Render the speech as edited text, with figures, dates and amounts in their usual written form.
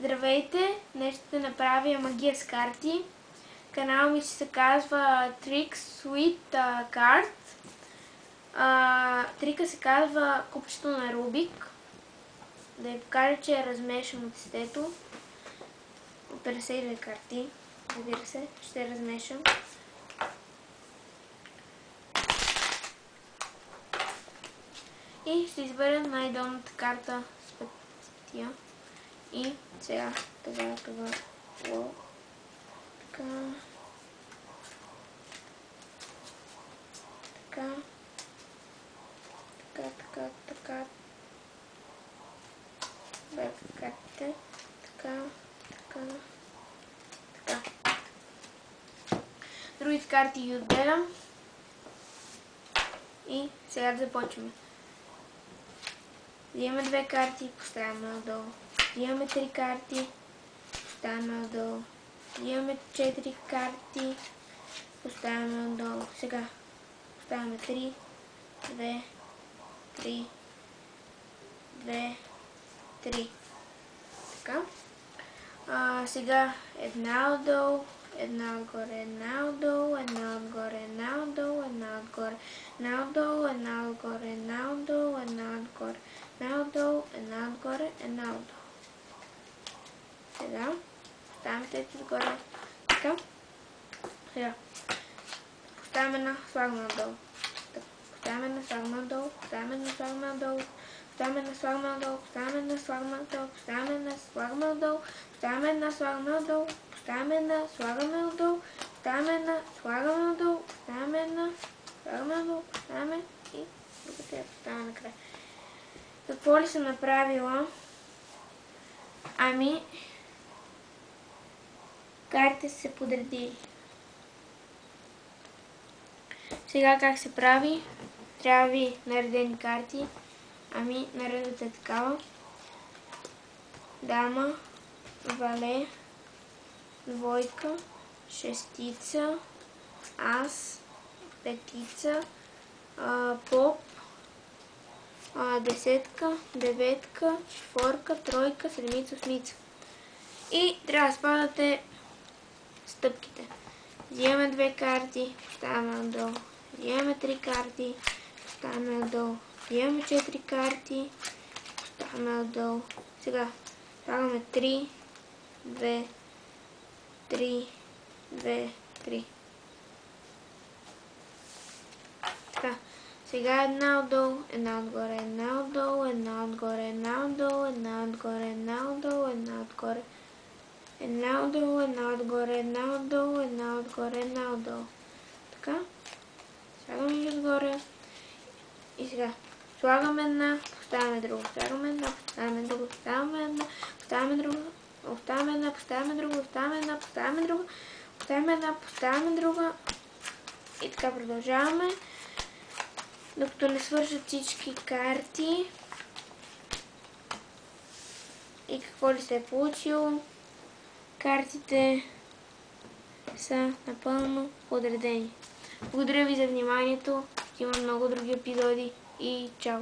Здравейте! Днес ще направя магия с карти. Канал ми се казва Tricks with Cards. Трика се казва купчето на Рубик. Да ви покажа, че е размешам от тестето. От 52 карти. Разбира се, ще размешам. И ще избера най-долната карта с петия. И сега това. Така. Картите. Така. Другите карти ги отделям. И сега да започваме. Взимаме 2 карти, поставяме надолу. Взимаме 3 карти, поставяме надолу. Взимаме 4 карти, поставяме надолу. Сега поставяме 3, 2, 3, 2, 3. Така. Сега една отдолу, една отгоре, една отдолу, една отгоре, една отдолу, една отгоре, една отдолу, една отгоре, една отдолу, една отгоре, една отдолу, една отгоре, една отдолу. Сега поставяме тези отгоре. Така. Сега поставяме една, слагаме надолу. Поставяме една, слагаме надолу, поставяме една, слагаме надолу. Поставяме една, слагаме надолу, поставяме една, слагаме надолу, поставяме една, слагаме надолу, поставяме една, слагаме надолу, поставяме една, слагаме надолу, поставяме една, слагаме надолу, поставяме една, слагаме надолу, поставяме и другата я поставяме накрая. Какво ли съм направила? Ами, картите са се подредили. Сега как се прави? Трябва ви наредени карти. Ами, наредата е такава. Дама, вале, двойка, шестица, ас, петица, поп, десетка, деветка, четворка, тройка, седмица, осмица. И трябва да спадате стъпките. Взимаме 2 карти, поставяме надолу. Взимаме 3 карти, поставяме надолу. Взимаме 4 карти, поставяме надолу. Сега слагаме 3, 2, 3, 2, 3. Така. Сега една отдолу, една отгоре, една отдолу, една отгоре, една отдолу, една отгоре, една отдолу, една отгоре. Една отдолу, една отгоре, една отдолу, една отгоре, една отдолу. Така. Слагаме ги отгоре. И сега слагаме една, поставяме друга, слагаме една, поставяме друга, поставяме една, поставяме друга, поставяме една, поставяме друга, поставяме една, поставяме друга, поставяме една, поставяме друга. И така продължаваме, докато не свършат всички карти. И какво ли се е получило? Картите са напълно подредени. Благодаря ви за вниманието. Има много други епизоди и чао!